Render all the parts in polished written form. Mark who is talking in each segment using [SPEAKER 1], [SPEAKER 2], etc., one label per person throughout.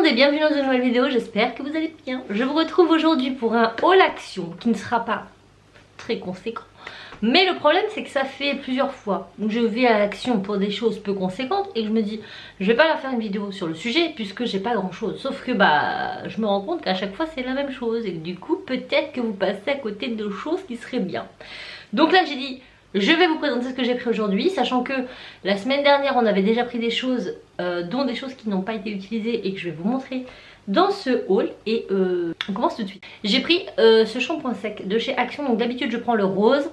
[SPEAKER 1] et bienvenue dans une nouvelle vidéo, j'espère que vous allez bien. Je vous retrouve aujourd'hui pour un haul action qui ne sera pas très conséquent. Mais le problème c'est que ça fait plusieurs fois où je vais à l'action pour des choses peu conséquentes et je me dis je vais pas la faire une vidéo sur le sujet puisque j'ai pas grand chose. Sauf que je me rends compte qu'à chaque fois c'est la même chose et que du coup peut-être que vous passez à côté de choses qui seraient bien. Donc là j'ai dit je vais vous présenter ce que j'ai pris aujourd'hui, sachant que la semaine dernière on avait déjà pris des choses, dont des choses qui n'ont pas été utilisées et que je vais vous montrer dans ce haul. Et on commence tout de suite. J'ai pris ce shampoing sec de chez Action, donc d'habitude je prends le rose.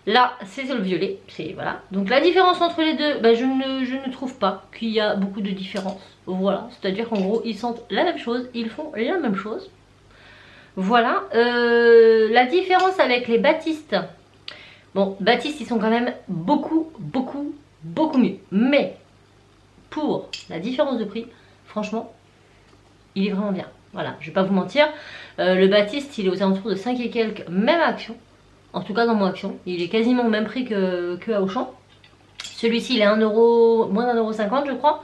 [SPEAKER 1] Là c'est le violet, voilà. Donc la différence entre les deux, je ne trouve pas qu'il y a beaucoup de différence. Voilà, c'est-à-dire qu'en gros ils sentent la même chose, ils font la même chose. Voilà, la différence avec les Baptiste. Bon, Baptiste ils sont quand même beaucoup mieux. Mais pour la différence de prix, franchement, il est vraiment bien. Voilà, je vais pas vous mentir. Le Baptiste il est aux alentours de 5 et quelques, même à Action. En tout cas dans mon Action. Il est quasiment au même prix que à Auchan. Celui-ci il est 1 euro, moins d'1,50 € je crois.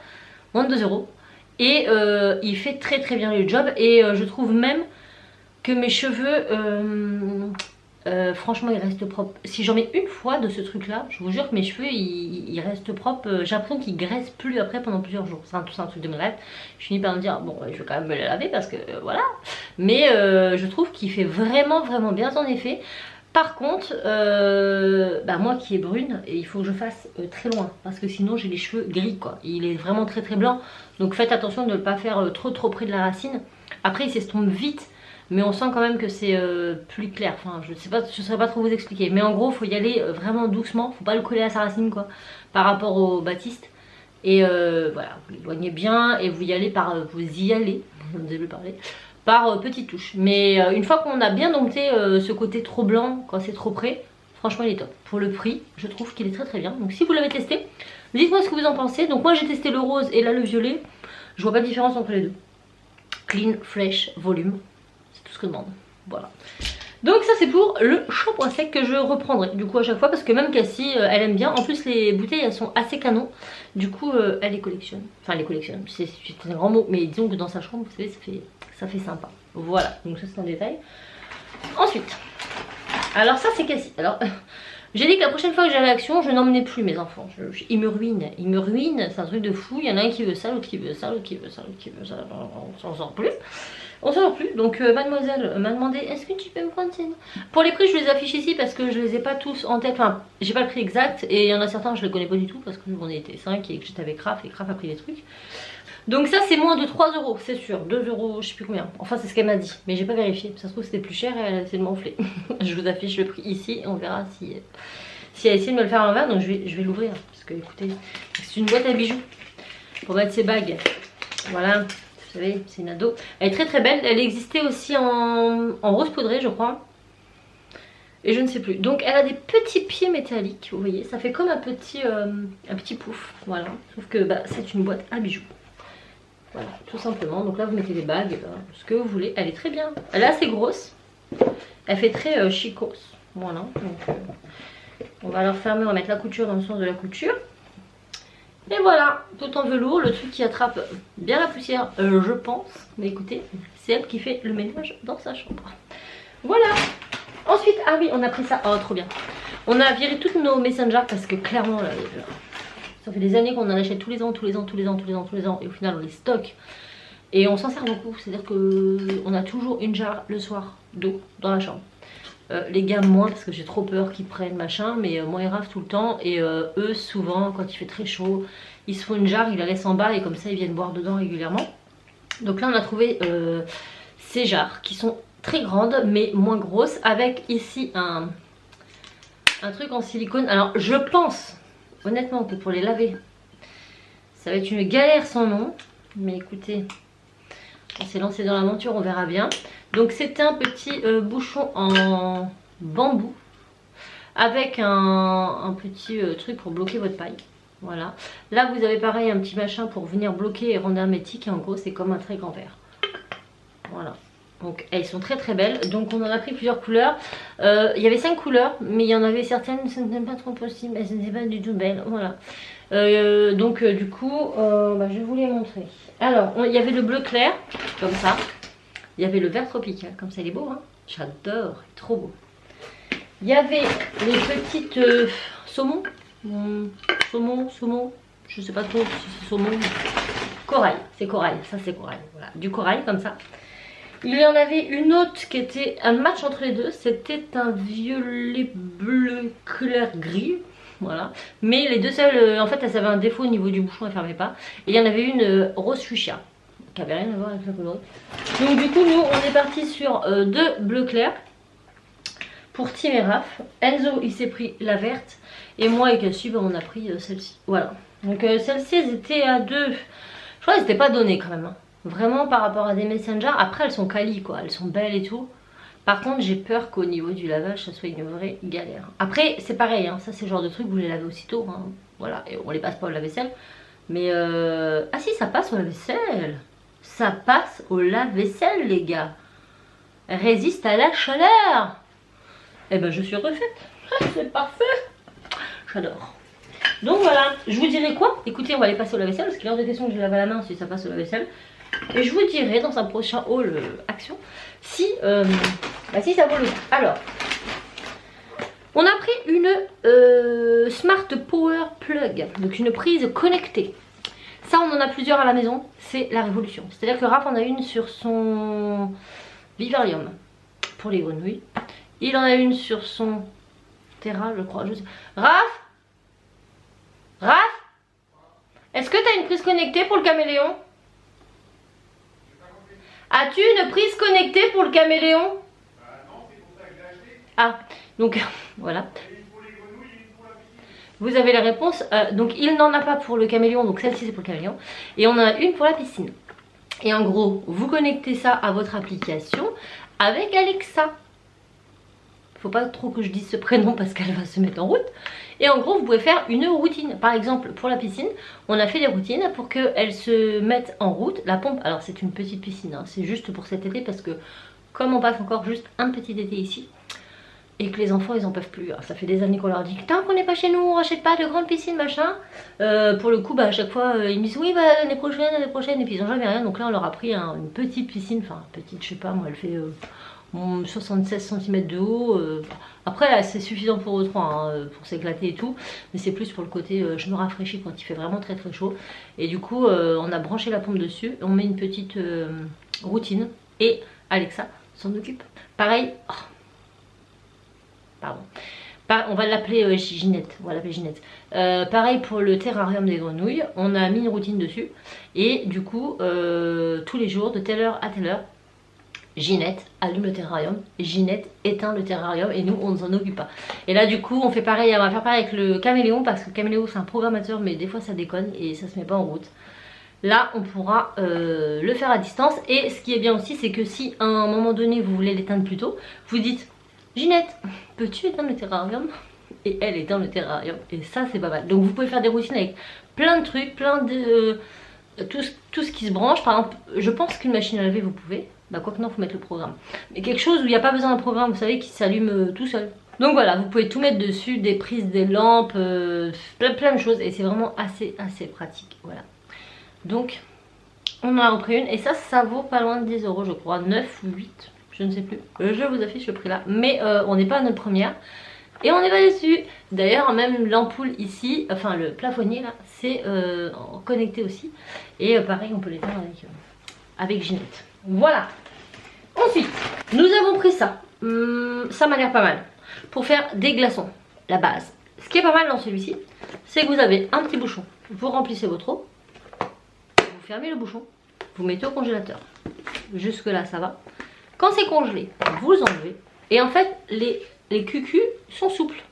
[SPEAKER 1] Moins de 2 €. Et il fait très bien le job. Et je trouve même que mes cheveux... franchement ils restent propres. Si j'en mets une fois de ce truc là, je vous jure que mes cheveux ils restent propres. J'ai l'impression qu'ils graissent plus après pendant plusieurs jours. C'est un truc de malade. Je finis par me dire bon je vais quand même me les laver parce que voilà. Mais je trouve qu'il fait vraiment bien son effet. Par contre moi qui est brune, il faut que je fasse très loin parce que sinon j'ai les cheveux gris quoi. Il est vraiment très blanc. Donc faites attention de ne pas faire trop près de la racine. Après il s'estompe vite. Mais on sent quand même que c'est plus clair. Enfin, je sais pas, je saurais pas trop vous expliquer. Mais en gros, faut y aller vraiment doucement. Faut pas le coller à sa racine, quoi. Par rapport au Baptiste. Et voilà, vous l'éloignez bien et vous y allez vous avez parlé, par petites touches. Mais une fois qu'on a bien dompté ce côté trop blanc, quand c'est trop près, franchement, il est top. Pour le prix, je trouve qu'il est très bien. Donc si vous l'avez testé, dites-moi ce que vous en pensez. Donc moi, j'ai testé le rose et là le violet. Je vois pas de différence entre les deux. Clean, fresh, volume. Tout ce que demande, voilà. Donc ça c'est pour le shampoing sec que je reprendrai du coup à chaque fois parce que même Cassie elle aime bien. En plus les bouteilles elles sont assez canon. Du coup elle les collectionne. Enfin elle les collectionne, c'est un grand mot. Mais disons que dans sa chambre vous savez ça fait sympa. Voilà, donc ça c'est un détail. Ensuite, alors ça c'est Cassie. Alors j'ai dit que la prochaine fois que j'allais à Action je n'emmenais plus mes enfants. Ils me ruinent, c'est un truc de fou. Il y en a un qui veut ça, l'autre qui veut ça, l'autre qui veut ça, l'autre qui veut ça. On s'en sort plus. On s'en sort plus, donc mademoiselle m'a demandé est-ce que tu peux me prendre une... Pour les prix je les affiche ici parce que je les ai pas tous en tête, enfin j'ai pas le prix exact et il y en a certains je les connais pas du tout parce que on était 5 et que j'étais avec Raph et Raph a pris des trucs. Donc ça c'est moins de 3 € c'est sûr, 2 € je sais plus combien, enfin c'est ce qu'elle m'a dit mais j'ai pas vérifié, ça se trouve c'était plus cher et elle a essayé de m'enfler. Je vous affiche le prix ici et on verra si elle a essayé de me le faire à l'envers, donc je vais l'ouvrir parce que écoutez c'est une boîte à bijoux pour mettre ses bagues, voilà. Vous savez, c'est une ado. Elle est très belle. Elle existait aussi en rose poudré, je crois. Et je ne sais plus. Donc, elle a des petits pieds métalliques. Vous voyez, ça fait comme un petit pouf. Voilà. Sauf que c'est une boîte à bijoux. Voilà, tout simplement. Donc là, vous mettez des bagues, ce que vous voulez. Elle est très bien. Elle est assez grosse. Elle fait très chicos. Voilà. Donc, on va la refermer. On va mettre la couture dans le sens de la couture. Et voilà, tout en velours, le truc qui attrape bien la poussière, je pense. Mais écoutez, c'est elle qui fait le ménage dans sa chambre. Voilà. Ensuite, ah oui, on a pris ça. Oh, trop bien. On a viré toutes nos Messenger parce que clairement, là, ça fait des années qu'on en achète tous les ans. Et au final, on les stocke. Et on s'en sert beaucoup. C'est-à-dire qu'on a toujours une jarre le soir d'eau dans la chambre. Les gars moins parce que j'ai trop peur qu'ils prennent machin, mais moi ils ravent tout le temps et eux souvent quand il fait très chaud ils se font une jarre, ils la laissent en bas et comme ça ils viennent boire dedans régulièrement. Donc là on a trouvé ces jarres qui sont très grandes mais moins grosses avec ici un truc en silicone. Alors je pense honnêtement que pour les laver ça va être une galère sans nom, mais écoutez on s'est lancé dans l'aventure, on verra bien. Donc c'est un petit bouchon en bambou avec un petit truc pour bloquer votre paille. Voilà. Là vous avez pareil un petit machin pour venir bloquer et rendre hermétique. Et en gros c'est comme un très grand verre. Voilà. Donc elles sont très très belles. Donc on en a pris plusieurs couleurs. Il y avait 5 couleurs, mais il y en avait certaines, ce n'était pas trop possible, elles n'étaient pas du tout belles. Voilà. Du coup, je vais vous les montrer. Alors, il y avait le bleu clair, comme ça. Il y avait le vert tropical, comme ça il est beau, hein. J'adore, il est trop beau. Il y avait les petites saumons. Saumon, je sais pas trop si c'est saumon. Corail, c'est corail, ça c'est corail. Voilà, du corail comme ça. Il y en avait une autre qui était un match entre les deux. C'était un violet bleu clair gris. Voilà. Mais les deux seules, en fait, elles avaient un défaut au niveau du bouchon, elles ne fermaient pas. Et il y en avait une rose fuchsia, qui avait rien à voir avec la coloris. Donc du coup, nous, on est parti sur deux bleus clairs pour Tim et Raph. Enzo, il s'est pris la verte. Et moi et Cassie, on a pris celle-ci. Voilà. Donc celles-ci, elles étaient à deux. Je crois qu'elles n'étaient pas données quand même. Hein. Vraiment par rapport à des Messenger. Après, elles sont quali, quoi. Elles sont belles et tout. Par contre, j'ai peur qu'au niveau du lavage, ça soit une vraie galère. Après, c'est pareil, hein, ça c'est le genre de truc, vous les lavez aussitôt. Hein, voilà, et on les passe pas au lave-vaisselle. Mais ah si, ça passe au lave-vaisselle. Ça passe au lave-vaisselle, les gars. Résiste à la chaleur. Eh ben, je suis refaite. C'est parfait. J'adore. Donc voilà, je vous dirai quoi? Écoutez, on va les passer au lave-vaisselle parce qu'il est hors de question que je lave à la main si ça passe au lave-vaisselle. Et je vous dirai dans un prochain haul action si, si ça vaut le coup. Alors, on a pris une Smart Power Plug, donc une prise connectée. Ça, on en a plusieurs à la maison, c'est la révolution. C'est-à-dire que Raph en a une sur son vivarium pour les grenouilles. Il en a une sur son terra, je crois. Raph, est-ce que tu as une prise connectée pour le caméléon? As-tu une prise connectée pour le caméléon? Non, c'est pour ça que j'ai acheté. Ah, donc voilà. Vous avez la réponse. Donc il n'en a pas pour le caméléon, donc celle-ci c'est pour le caméléon. Et on en a une pour la piscine. Et en gros, vous connectez ça à votre application avec Alexa. Faut pas trop que je dise ce prénom parce qu'elle va se mettre en route. Et en gros, vous pouvez faire une routine. Par exemple, pour la piscine, on a fait des routines pour qu'elle se mette en route. La pompe, alors c'est une petite piscine, hein, c'est juste pour cet été parce que comme on passe encore juste un petit été ici et que les enfants ils en peuvent plus, alors ça fait des années qu'on leur dit tant qu'on n'est pas chez nous, on rachète pas de grande piscine machin. Pour le coup, à chaque fois ils me disent oui, l'année prochaine, et puis ils n'ont jamais rien. Donc là, on leur a pris une petite piscine, enfin petite, je sais pas, moi elle fait 76 cm de haut. Après là c'est suffisant pour eux trois hein, pour s'éclater et tout, mais c'est plus pour le côté je me rafraîchis quand il fait vraiment très très chaud. Et du coup on a branché la pompe dessus, on met une petite routine et Alexa s'en occupe. Pareil, on va l'appeler Ginette, on va l'appeler Ginette. Pareil pour le terrarium des grenouilles, on a mis une routine dessus et du coup tous les jours de telle heure à telle heure, Ginette allume le terrarium, Ginette éteint le terrarium et nous on ne s'en occupe pas. Et là du coup on fait pareil, on va faire pareil avec le caméléon parce que le caméléon c'est un programmateur mais des fois ça déconne et ça se met pas en route. Là on pourra le faire à distance et ce qui est bien aussi c'est que si à un moment donné vous voulez l'éteindre plus tôt, vous dites Ginette, peux-tu éteindre le terrarium? Et elle éteint le terrarium et ça c'est pas mal. Donc vous pouvez faire des routines avec plein de trucs, plein de... tout ce qui se branche. Par exemple, je pense qu'une machine à laver vous pouvez. Bah quoi que non, faut mettre le programme. Mais quelque chose où il n'y a pas besoin d'un programme, vous savez, qui s'allume tout seul. Donc voilà, vous pouvez tout mettre dessus, des prises, des lampes, plein de choses. Et c'est vraiment assez pratique. Voilà. Donc, on en a repris une. Et ça vaut pas loin de 10 € je crois. 9 ou 8, je ne sais plus. Je vous affiche le prix là. Mais on n'est pas à notre première. Et on n'est pas dessus. D'ailleurs, même l'ampoule ici, enfin le plafonnier là, c'est connecté aussi. Et pareil, on peut l'éteindre avec Ginette. Voilà. Ensuite, nous avons pris ça. Ça m'a l'air pas mal. Pour faire des glaçons, la base. Ce qui est pas mal dans celui-ci, c'est que vous avez un petit bouchon. Vous remplissez votre eau. Vous fermez le bouchon. Vous mettez au congélateur. Jusque là, ça va. Quand c'est congelé, vous enlevez. Et en fait, les cucus sont souples.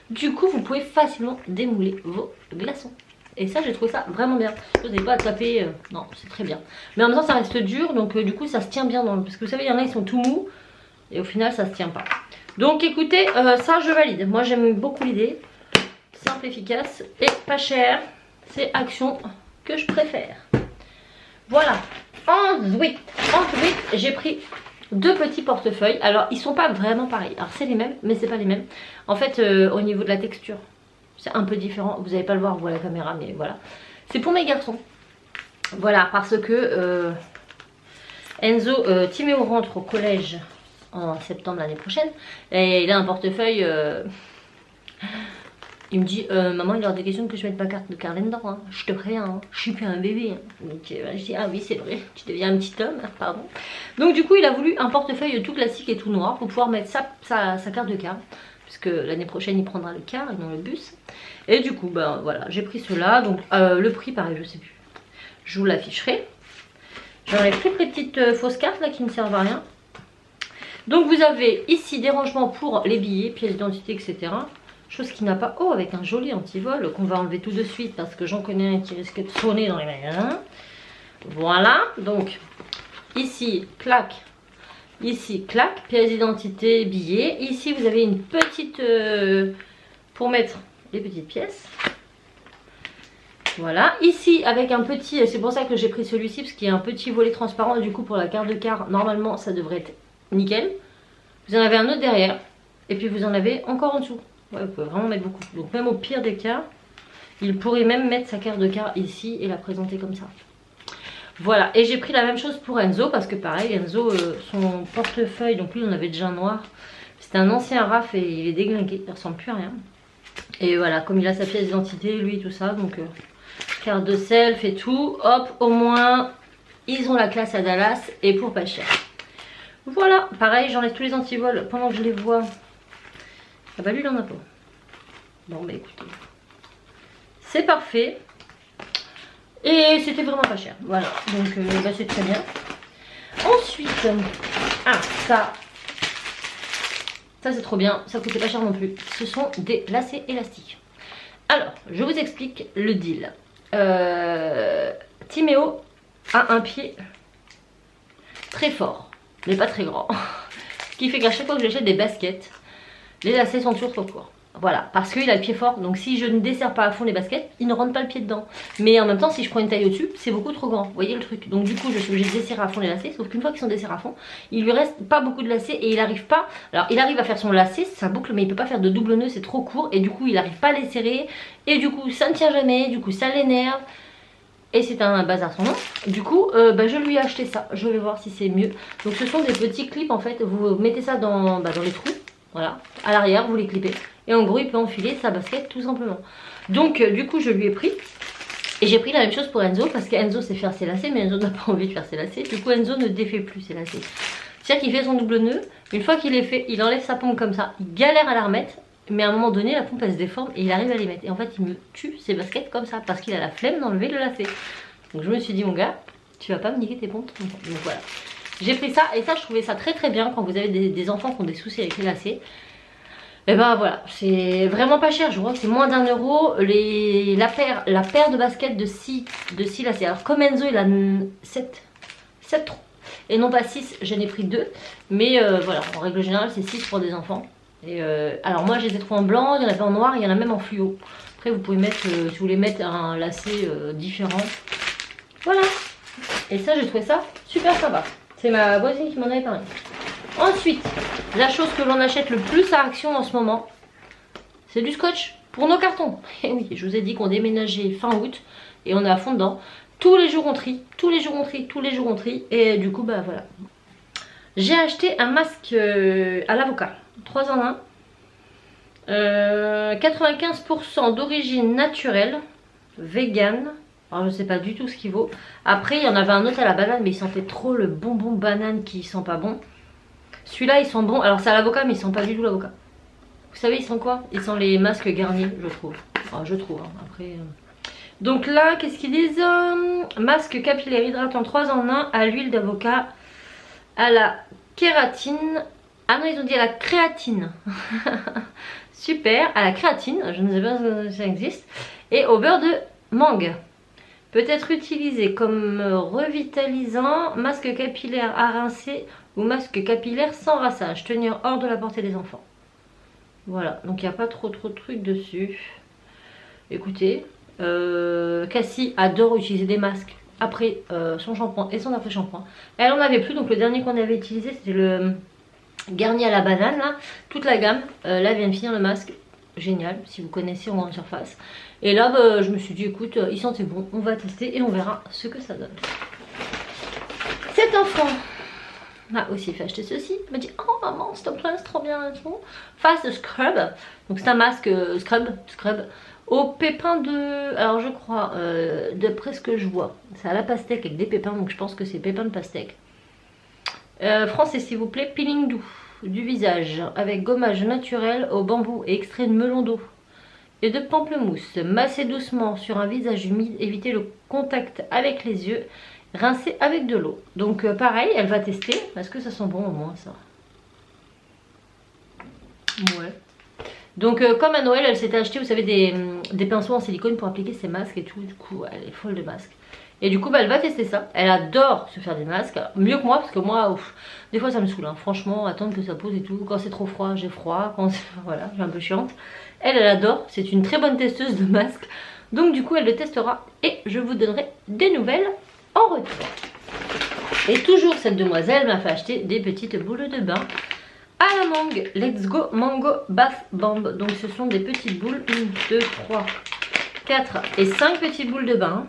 [SPEAKER 1] Du coup, vous pouvez facilement démouler vos glaçons. Et ça, j'ai trouvé ça vraiment bien. Vous n'avez pas à taper, non, c'est très bien. Mais en même temps, ça reste dur, donc du coup, ça se tient bien. Parce que vous savez, il y en a, ils sont tout mous. Et au final, ça se tient pas. Donc écoutez, ça, je valide. Moi, j'aime beaucoup l'idée. Simple, efficace et pas cher. C'est Action que je préfère. Voilà. Ensuite, j'ai pris deux petits portefeuilles. Alors ils sont pas vraiment pareils, alors c'est les mêmes mais c'est pas les mêmes. En fait au niveau de la texture c'est un peu différent, vous n'allez pas le voir vous à la caméra mais voilà. C'est pour mes garçons. Voilà, parce que Enzo, Timéo rentre au collège en septembre l'année prochaine et il a un portefeuille. Il me dit maman, il y aura des questions que je mette ma carte de car dedans, hein. Je te préviens, hein. Je suis plus un bébé. Hein. Donc je dis ah oui c'est vrai, tu deviens un petit homme, pardon. Donc du coup il a voulu un portefeuille tout classique et tout noir pour pouvoir mettre sa carte de car. Puisque l'année prochaine il prendra le car et non le bus. Et du coup ben voilà, j'ai pris cela. Donc le prix pareil je sais plus. Je vous l'afficherai. J'en ai pris les petites fausses cartes là qui ne servent à rien. Donc vous avez ici des rangements pour les billets, pièces d'identité, etc. Chose qui n'a pas... Oh, avec un joli antivol qu'on va enlever tout de suite parce que j'en connais un qui risque de sonner dans les magasins. Voilà, donc ici, clac. Ici, clac, pièces d'identité, billets. Ici, vous avez une petite... pour mettre les petites pièces. Voilà, ici avec un petit, c'est pour ça que j'ai pris celui-ci parce qu'il y a un petit volet transparent. Du coup pour la carte de car, normalement ça devrait être nickel. Vous en avez un autre derrière et puis vous en avez encore en dessous. Ouais, vous pouvez vraiment mettre beaucoup. Donc même au pire des cas, il pourrait même mettre sa carte de car ici et la présenter comme ça. Voilà, et j'ai pris la même chose pour Enzo parce que pareil, Enzo, son portefeuille, donc lui on avait déjà un noir. C'était un ancien RAF et il est déglingué, il ressemble plus à rien. Et voilà, comme il a sa pièce d'identité, lui tout ça, donc... carte de self et tout, hop, au moins ils ont la classe à Dallas et pour pas cher. Voilà, pareil, j'enlève tous les antivols pendant que je les vois. Ah bah lui il en a pas. Bon bah écoutez, c'est parfait. Et c'était vraiment pas cher, voilà, donc bah, c'est très bien. Ensuite, ah ça c'est trop bien, ça coûtait pas cher non plus. Ce sont des lacets élastiques. Alors, je vous explique le deal. Timéo a un pied très fort, mais pas très grand. Ce qui fait qu'à chaque fois que j'achète des baskets, les lacets sont toujours trop courts. Voilà, parce qu'il a le pied fort, donc si je ne desserre pas à fond les baskets, il ne rentre pas le pied dedans. Mais en même temps, si je prends une taille au-dessus, c'est beaucoup trop grand. Vous voyez le truc? Donc du coup, je suis obligée de desserrer à fond les lacets, sauf qu'une fois qu'ils sont desserrés à fond, il lui reste pas beaucoup de lacets et il arrive pas. Alors il arrive à faire son lacet, sa boucle, mais il peut pas faire de double nœud, c'est trop court et du coup, il arrive pas à les serrer et du coup, ça ne tient jamais, du coup, ça l'énerve. Et c'est un bazar son nom. Du coup, bah, je lui ai acheté ça. Je vais voir si c'est mieux. Donc ce sont des petits clips en fait. Vous mettez ça dans les trous. Voilà. À l'arrière, vous les clippez. Et en gros, il peut enfiler sa basket tout simplement. Donc du coup, je lui ai pris. Et j'ai pris la même chose pour Enzo. Parce qu'Enzo sait faire ses lacets. Mais Enzo n'a pas envie de faire ses lacets. Du coup, Enzo ne défait plus ses lacets. C'est-à-dire qu'il fait son double nœud. Une fois qu'il est fait, il enlève sa pompe comme ça. Il galère à la remettre. Mais à un moment donné, la pompe elle se déforme et il arrive à les mettre. Et en fait, il me tue ses baskets comme ça parce qu'il a la flemme d'enlever le lacet. Donc je me suis dit, mon gars, tu vas pas me niquer tes pompes. Donc voilà. J'ai pris ça et ça, je trouvais ça très très bien quand vous avez des enfants qui ont des soucis avec les lacets. Et ben voilà, c'est vraiment pas cher. Je crois que c'est moins d'1 euro. La paire de baskets de 6 lacets. Alors comme Enzo, il a 7 trous et non pas 6, j'en ai pris 2. Mais voilà, en règle générale, c'est 6 pour des enfants. Et alors moi je les ai trouvés en blanc, il y en avait en noir, il y en a même en fluo. Après vous pouvez mettre, si vous voulez mettre un lacet différent. Voilà. Et ça j'ai trouvé ça super sympa. C'est ma voisine qui m'en avait parlé. Ensuite, la chose que l'on achète le plus à Action en ce moment, c'est du scotch pour nos cartons. Et oui, je vous ai dit qu'on déménageait fin août et on est à fond dedans. Tous les jours on trie, tous les jours on trie, tous les jours on trie. Et du coup bah voilà. J'ai acheté un masque à l'avocat. 3 en 1. 95% d'origine naturelle, vegan. Alors je sais pas du tout ce qu'il vaut. Après il y en avait un autre à la banane mais il sentait trop le bonbon banane qui sent pas bon. Celui-là il sent bon. Alors c'est à l'avocat mais il sent pas du tout l'avocat. Vous savez il sent quoi? Il sent les masques Garnier je trouve. Enfin, je trouve hein. Après... Donc là qu'est-ce qu'ils disent? Masque capillaire hydratant 3 en 1 à l'huile d'avocat, à la kératine. Ah non, ils ont dit à la créatine. Super, à la créatine, je ne sais pas si ça existe. Et au beurre de mangue. Peut être utilisé comme revitalisant, masque capillaire à rincer ou masque capillaire sans rinçage. Tenir hors de la portée des enfants. Voilà, donc il n'y a pas trop de trucs dessus. Écoutez, Cassie adore utiliser des masques après son shampoing et son après-shampoing. Elle en avait plus, donc le dernier qu'on avait utilisé c'était le Garnier à la banane là, toute la gamme. Là elle vient de finir le masque, génial si vous connaissez en grande surface. Et là bah, je me suis dit écoute il sentait bon, on va tester et on verra ce que ça donne. Cet enfant m'a aussi fait acheter ceci, il m'a dit oh maman s'il te plaît c'est trop bien et tout. Face Scrub, donc c'est un masque scrub au pépin de, alors je crois d'après ce que je vois c'est à la pastèque avec des pépins, donc je pense que c'est pépins de pastèque. Français s'il vous plaît, peeling doux du visage avec gommage naturel au bambou et extrait de melon d'eau et de pamplemousse. Massez doucement sur un visage humide, évitez le contact avec les yeux, rincez avec de l'eau. Donc pareil, elle va tester. Est-ce que ça sent bon au moins ça? Ouais. Donc comme à Noël, elle s'était acheté, vous savez, des pinceaux en silicone pour appliquer ses masques et tout. Du coup, elle est folle de masques. Et du coup bah, elle va tester ça. Elle adore se faire des masques, mieux que moi parce que moi ouf, des fois ça me saoule hein. Franchement attendre que ça pose et tout. Quand c'est trop froid j'ai froid, quand voilà j'ai un peu chiante. Elle adore, c'est une très bonne testeuse de masques. Donc du coup elle le testera et je vous donnerai des nouvelles en retour. Et toujours cette demoiselle m'a fait acheter des petites boules de bain à la mangue. Let's Go Mango Bath Bomb. Donc ce sont des petites boules, 1, 2, 3, 4 et 5 petites boules de bain.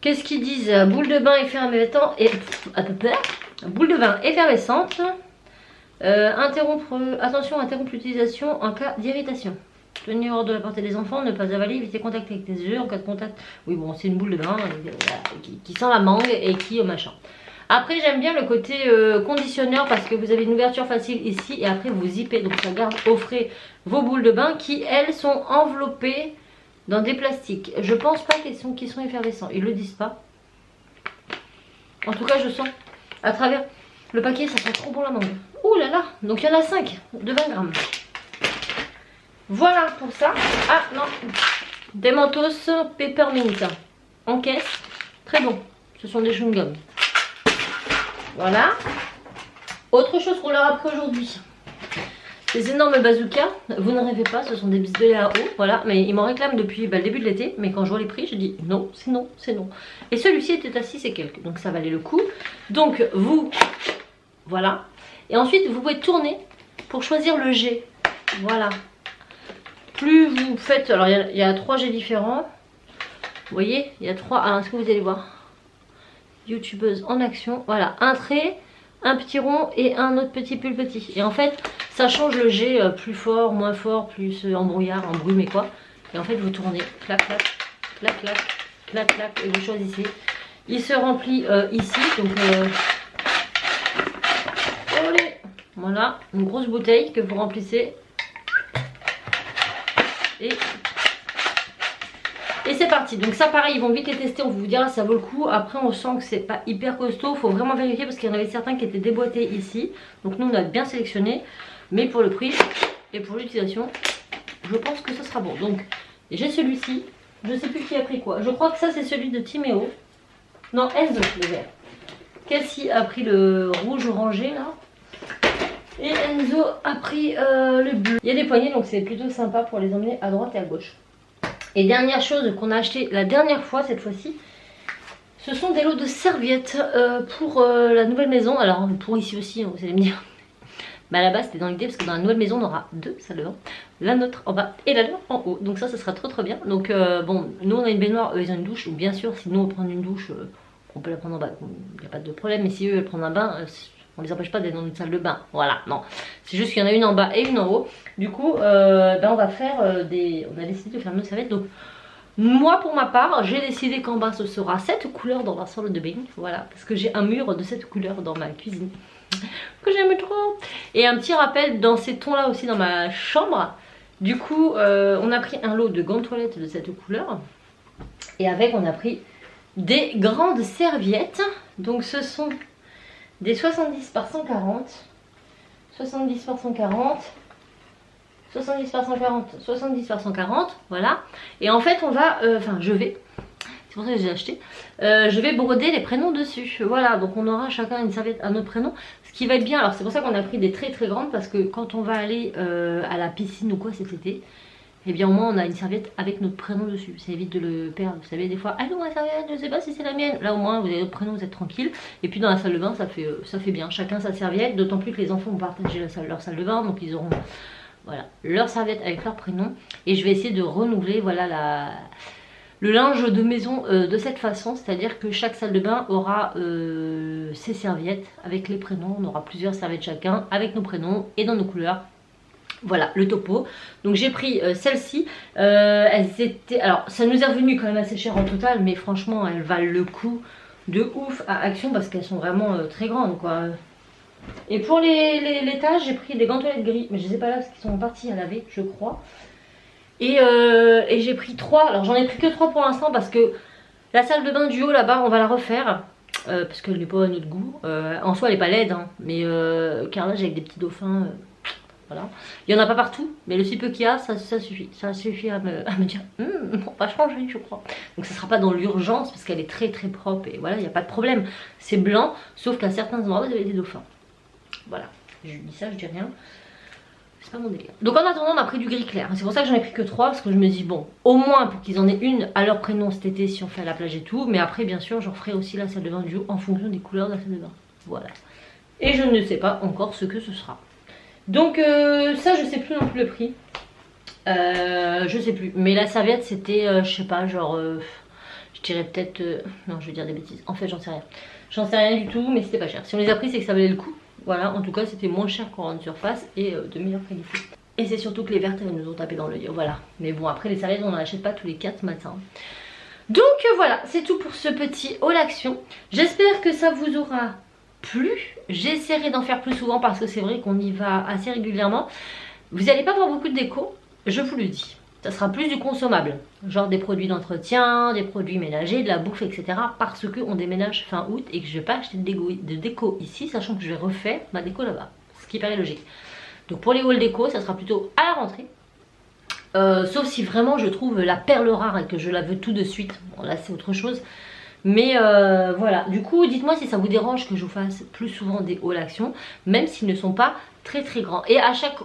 [SPEAKER 1] Qu'est-ce qu'ils disent? Boule de bain effervescente et à peu près. Boule de bain effervescente. Attention, interrompre l'utilisation en cas d'irritation. Tenir hors de la portée des enfants, ne pas avaler, éviter contact avec les yeux en cas de contact. Oui bon c'est une boule de bain qui sent la mangue et qui machin. Après j'aime bien le côté conditionneur parce que vous avez une ouverture facile ici et après vous zippez. Donc ça garde au frais vos boules de bain qui elles sont enveloppées dans des plastiques. Je pense pas qu'ils sont effervescents. Ils le disent pas. En tout cas, je sens à travers le paquet, ça sent trop bon la mangue. Ouh là là. Donc il y en a 5 de 20 grammes. Voilà pour ça. Ah non. Des Mentos Peppermint en caisse. Très bon. Ce sont des chewing-gums. Voilà. Autre chose qu'on leur a pris aujourd'hui. Ces énormes bazookas, vous ne rêvez pas, ce sont des pistolets à eau, voilà, mais ils m'en réclament depuis le début de l'été, mais quand je vois les prix, je dis non, c'est non, c'est non. Et celui-ci était à 6 et quelques, donc ça valait le coup. Donc vous, voilà. Et ensuite, vous pouvez tourner pour choisir le jet, voilà. Plus vous faites, alors il y a 3 jets différents, vous voyez, il y a 3, alors est-ce que vous allez voir? Youtubeuse en action, voilà, un trait, un petit rond et un autre petit plus petit. Et en fait, ça change le jet plus fort, moins fort, plus embrouillard, embrumé quoi. Et en fait, vous tournez, clac, clac, clac, clac, clac, clac, et vous choisissez. Il se remplit ici, donc voilà, une grosse bouteille que vous remplissez. Et c'est parti. Donc ça pareil, ils vont vite les tester, on vous dira ça vaut le coup. Après on sent que c'est pas hyper costaud, faut vraiment vérifier parce qu'il y en avait certains qui étaient déboîtés ici. Donc nous on a bien sélectionné, mais pour le prix et pour l'utilisation, je pense que ce sera bon. Donc j'ai celui-ci, je sais plus qui a pris quoi. Je crois que ça c'est celui de Timéo. Non, Enzo le vert. Cassie a pris le rouge orangé là. Et Enzo a pris le bleu. Il y a des poignées donc c'est plutôt sympa pour les emmener à droite et à gauche. Et dernière chose qu'on a acheté la dernière fois cette fois-ci, ce sont des lots de serviettes pour la nouvelle maison. Alors pour ici aussi, hein, vous allez me dire. Mais à la base c'était dans l'idée parce que dans la nouvelle maison on aura 2 salles de bain. La nôtre en bas et la leur en haut. Donc ça sera trop bien. Donc bon, nous on a une baignoire, eux ils ont une douche. Donc bien sûr si nous on prend une douche, on peut la prendre en bas. Il n'y a pas de problème. Mais si eux elles prennent un bain, on les empêche pas d'être dans une salle de bain. Voilà, non. C'est juste qu'il y en a une en bas et une en haut. Du coup, on va faire on a décidé de faire nos serviettes. Donc, moi pour ma part, j'ai décidé qu'en bas ce sera cette couleur dans la salle de bain. Voilà, parce que j'ai un mur de cette couleur dans ma cuisine. Que j'aime trop. Et un petit rappel dans ces tons là aussi dans ma chambre. Du coup, on a pris un lot de gants de toilette de cette couleur. Et avec, on a pris des grandes serviettes. Donc, ce sont des 70 par 140, 70 par 140, 70 par 140, 70 par 140, voilà. Et en fait on va, je vais, c'est pour ça que j'ai acheté, je vais broder les prénoms dessus. Voilà, donc on aura chacun une serviette à notre prénom. Ce qui va être bien, alors c'est pour ça qu'on a pris des très grandes, parce que quand on va aller à la piscine ou quoi cet été, et bien au moins on a une serviette avec notre prénom dessus, ça évite de le perdre. Vous savez, des fois, ah non, ma serviette, je sais pas si c'est la mienne. Là au moins vous avez votre prénom, vous êtes tranquille. Et puis dans la salle de bain, ça fait bien, chacun sa serviette, d'autant plus que les enfants vont partager leur salle de bain, donc ils auront voilà, leur serviette avec leur prénom. Et je vais essayer de renouveler voilà le linge de maison de cette façon, c'est-à-dire que chaque salle de bain aura ses serviettes avec les prénoms. On aura plusieurs serviettes chacun avec nos prénoms et dans nos couleurs. Voilà le topo. Donc j'ai pris celle-ci. Elles étaient, alors ça nous est revenu quand même assez cher en total, mais franchement elles valent le coup de ouf à Action parce qu'elles sont vraiment très grandes quoi. Et pour les tâches, j'ai pris des gantelets gris, mais je les ai pas là parce qu'ils sont partis à laver, je crois. Et j'ai pris 3, alors j'en ai pris que 3 pour l'instant parce que la salle de bain du haut là-bas, on va la refaire. Parce qu'elle n'est pas à notre goût. En soi, elle n'est pas laide, hein, mais carrelage avec des petits dauphins. Voilà. Il n'y en a pas partout, mais le si peu qu'il y a, ça suffit. Ça suffit à me dire, on va changer, je crois. Donc ça ne sera pas dans l'urgence parce qu'elle est très très propre et voilà, il n'y a pas de problème. C'est blanc, sauf qu'à certains endroits, vous avez des dauphins. Voilà, je dis ça, je dis rien. C'est pas mon délire. Donc en attendant, on a pris du gris clair. C'est pour ça que j'en ai pris que 3 parce que je me dis, bon, au moins pour qu'ils en aient une à leur prénom cet été si on fait à la plage et tout. Mais après, bien sûr, j'en ferai aussi la salle de bain du haut en fonction des couleurs de la salle de bain. Voilà. Et je ne sais pas encore ce que ce sera. Donc ça je sais plus non plus le prix, je sais plus, mais la serviette c'était je sais pas genre je dirais peut-être non je vais dire des bêtises, en fait j'en sais rien du tout, mais c'était pas cher. Si on les a pris c'est que ça valait le coup, voilà, en tout cas c'était moins cher qu'en grande surface et de meilleure qualité. Et c'est surtout que les vertes elles nous ont tapé dans l'œil, voilà, mais bon après les serviettes on n'en achète pas tous les 4 matins. Donc voilà, c'est tout pour ce petit haul action, j'espère que ça vous aura plus. J'essaierai d'en faire plus souvent parce que c'est vrai qu'on y va assez régulièrement. Vous n'allez pas voir beaucoup de déco, je vous le dis. Ça sera plus du consommable, genre des produits d'entretien, des produits ménagers, de la bouffe, etc. Parce qu'on déménage fin août et que je ne vais pas acheter de déco ici, sachant que je vais refaire ma déco là-bas, ce qui paraît logique. Donc pour les hauls déco, ça sera plutôt à la rentrée. Sauf si vraiment je trouve la perle rare et que je la veux tout de suite. Bon là c'est autre chose. Mais voilà, du coup dites-moi si ça vous dérange que je vous fasse plus souvent des hauls action, même s'ils ne sont pas très très grands. Et à chaque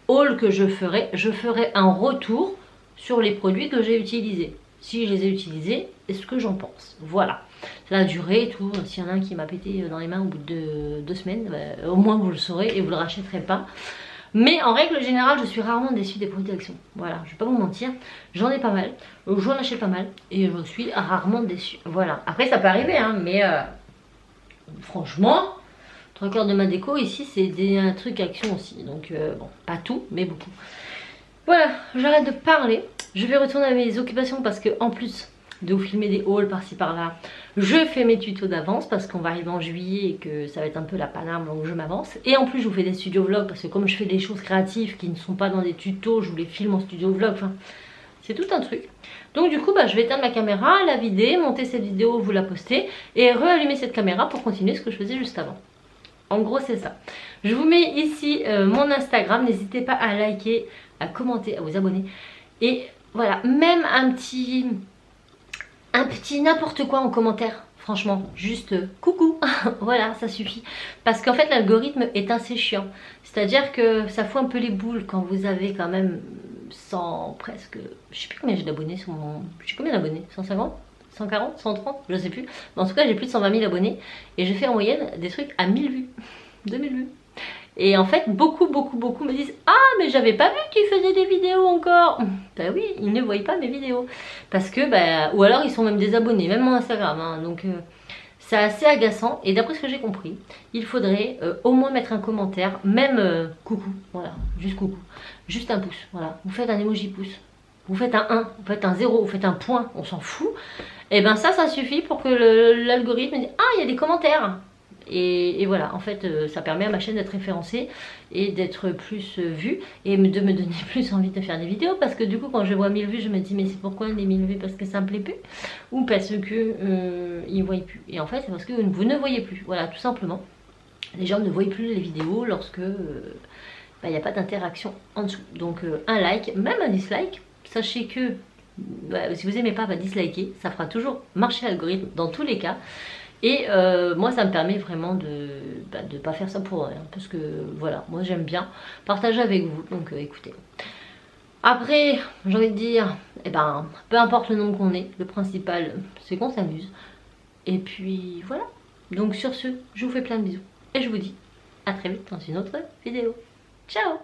[SPEAKER 1] haul que je ferai un retour sur les produits que j'ai utilisés. Si je les ai utilisés et ce que j'en pense. Voilà, la durée et tout, s'il y en a un qui m'a pété dans les mains au bout de 2 semaines, bah, au moins vous le saurez et vous le rachèterez pas. Mais en règle générale, je suis rarement déçue des produits d'Action. Voilà, je vais pas vous mentir, j'en ai pas mal, j'en achète pas mal et je suis rarement déçue. Voilà, après ça peut arriver, hein, mais franchement, 3/4 de ma déco ici, c'est un truc Action aussi. Donc bon, pas tout, mais beaucoup. Voilà, j'arrête de parler. Je vais retourner à mes occupations parce que en plus de vous filmer des hauls par-ci par-là, je fais mes tutos d'avance parce qu'on va arriver en juillet et que ça va être un peu la paname, donc je m'avance. Et en plus je vous fais des studio vlogs parce que comme je fais des choses créatives qui ne sont pas dans des tutos, je vous les filme en studio vlog, enfin c'est tout un truc. Donc du coup bah, je vais éteindre ma caméra, la vider, monter cette vidéo, vous la poster et réallumer cette caméra pour continuer ce que je faisais juste avant. En gros c'est ça. Je vous mets ici mon Instagram, n'hésitez pas à liker, à commenter, à vous abonner. Et voilà, même un petit n'importe quoi en commentaire, franchement, juste coucou, voilà, ça suffit. Parce qu'en fait l'algorithme est assez chiant, c'est-à-dire que ça fout un peu les boules quand vous avez quand même 100, presque, je sais plus combien j'ai d'abonnés sur mon, je sais combien d'abonnés, 150 140, 130, je sais plus, mais en tout cas j'ai plus de 120 000 abonnés et je fais en moyenne des trucs à 1000 vues, 2000 vues. Et en fait beaucoup me disent ah mais j'avais pas vu qu'ils faisaient des vidéos encore. Bah oui, ils ne voient pas mes vidéos parce que bah, ou alors ils sont même désabonnés, même mon Instagram hein. Donc c'est assez agaçant. Et d'après ce que j'ai compris, il faudrait au moins mettre un commentaire, même coucou, voilà, juste coucou, juste un pouce, voilà, vous faites un emoji pouce, vous faites un 1, vous faites un 0, vous faites un point, on s'en fout. Et ben ça suffit pour que l'algorithme dise ah il y a des commentaires. Et voilà, en fait ça permet à ma chaîne d'être référencée et d'être plus vue et de me donner plus envie de faire des vidéos parce que du coup quand je vois 1000 vues je me dis mais c'est pourquoi les 1000 vues, parce que ça me plaît plus ou parce que ils ne voient plus. Et en fait c'est parce que vous ne voyez plus, voilà tout simplement. Les gens ne voient plus les vidéos lorsque il n'y a pas d'interaction en dessous. Donc un like, même un dislike, sachez que si vous aimez pas, disliker, ça fera toujours marcher l'algorithme dans tous les cas. Et moi ça me permet vraiment de pas faire ça pour rien. Parce que voilà, moi j'aime bien partager avec vous. Donc écoutez. Après, j'ai envie de dire, eh ben, peu importe le nombre qu'on est, le principal c'est qu'on s'amuse. Et puis voilà. Donc sur ce, je vous fais plein de bisous. Et je vous dis à très vite dans une autre vidéo. Ciao!